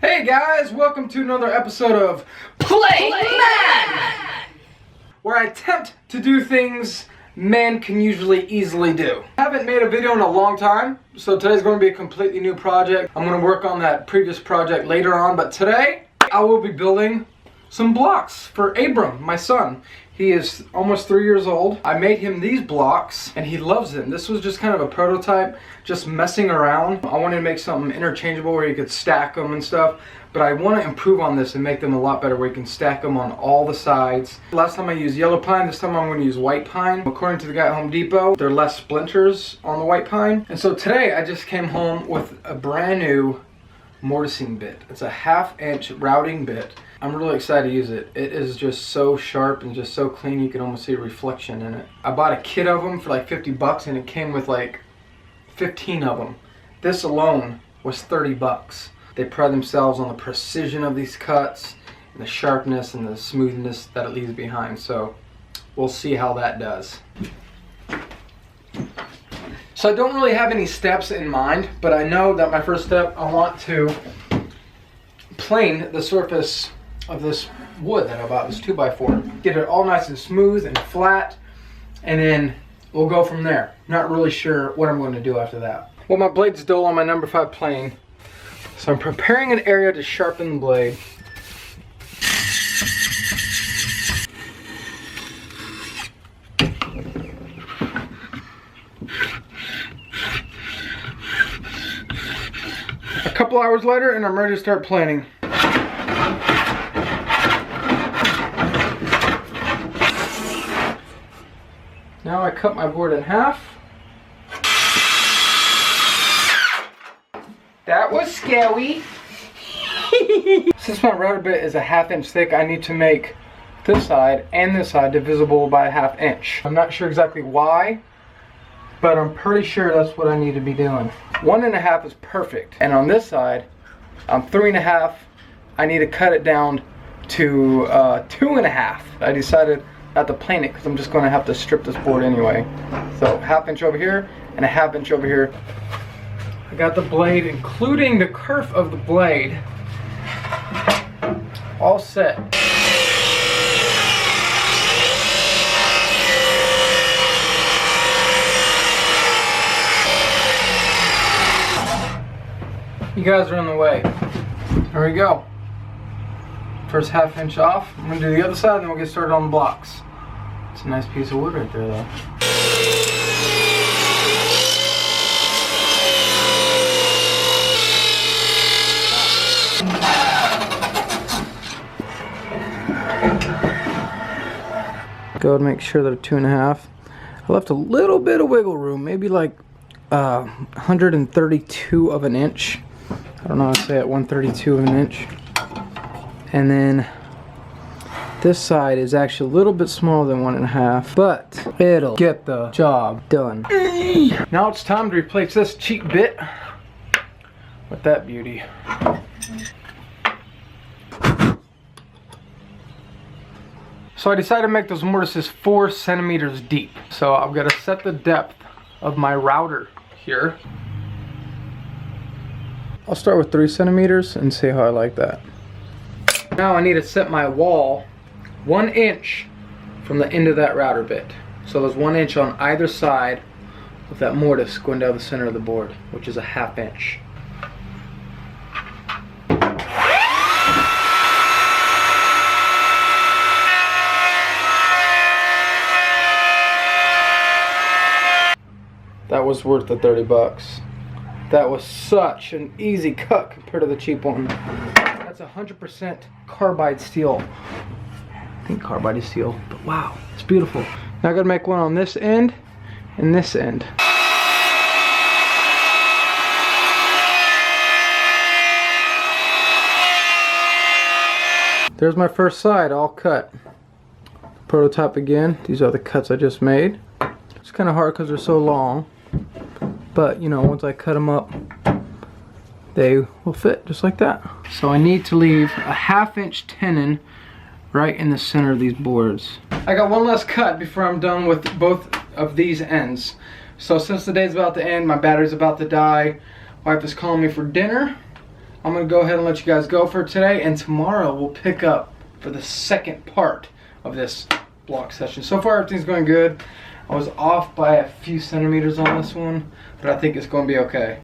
Hey guys, welcome to another episode of Play Man, where I attempt to do things men can usually easily do. I haven't made a video in a long time, so today's going to be a completely new project. I'm going to work on that previous project later on, but today I will be building some blocks for Abram, my son. He is almost 3 years old. I made him these blocks and he loves them. This was just kind of a prototype, just messing around. I wanted to make something interchangeable where you could stack them and stuff, but I want to improve on this and make them a lot better where you can stack them on all the sides. Last time I used yellow pine, this time I'm going to use white pine. According to the guy at Home Depot, there are less splinters on the white pine. And so today I just came home with a brand new mortising bit. It's a 1/2 inch routing bit. I'm really excited to use it. It is just so sharp and just so clean you can almost see a reflection in it. I bought a kit of them for like 50 bucks and it came with like 15 of them. This alone was 30 bucks. They pride themselves on the precision of these cuts and the sharpness and the smoothness that it leaves behind. So we'll see how that does. So I don't really have any steps in mind, but I know that my first step, I want to plane the surface of this wood that I bought, this 2x4. Get it all nice and smooth and flat, and then we'll go from there. Not really sure what I'm going to do after that. Well, my blade's dull on my number 5 plane, so I'm preparing an area to sharpen the blade. A couple hours later and I'm ready to start planing. Now I cut my board in half. That was scary. Since my router bit is a 1/2 inch thick, I need to make this side and this side divisible by a 1/2 inch. I'm not sure exactly why, but I'm pretty sure that's what I need to be doing. 1.5 is perfect. And on this side, I'm 3.5. I need to cut it down to 2.5. I decided not to plane it because I'm just going to have to strip this board anyway. So 1/2 inch over here and a 1/2 inch over here. I got the blade, including the kerf of the blade, all set. You guys are in the way. There we go. First 1/2 inch off. I'm going to do the other side and then we'll get started on the blocks. It's a nice piece of wood right there though. Go and make sure they're 2.5. I left a little bit of wiggle room, maybe like 132 of an inch. I don't know how to say it, 132 of an inch. And then this side is actually a little bit smaller than 1.5, but it'll get the job done. Now it's time to replace this cheap bit with that beauty. So I decided to make those mortises 4 centimeters deep. So I'm gonna set the depth of my router here. I'll start with 3 centimeters and see how I like that. Now I need to set my wall 1 inch from the end of that router bit. So there's 1 inch on either side of that mortise going down the center of the board, which is a 1/2 inch. That was worth the 30 bucks. That was such an easy cut compared to the cheap one. That's 100% carbide steel. I think carbide is steel, but wow, it's beautiful. Now I gotta make one on this end and this end. There's my first side all cut. Prototype again. These are the cuts I just made. It's kind of hard because they're so long, but you know, once I cut them up, they will fit just like that. So I need to leave a 1/2 inch tenon right in the center of these boards. I got one last cut before I'm done with both of these ends. So since the day's about to end, my battery's about to die, wife is calling me for dinner, I'm gonna go ahead and let you guys go for today, and tomorrow we'll pick up for the second part of this block session. So far everything's going good. I was off by a few centimeters on this one, but I think it's going to be okay.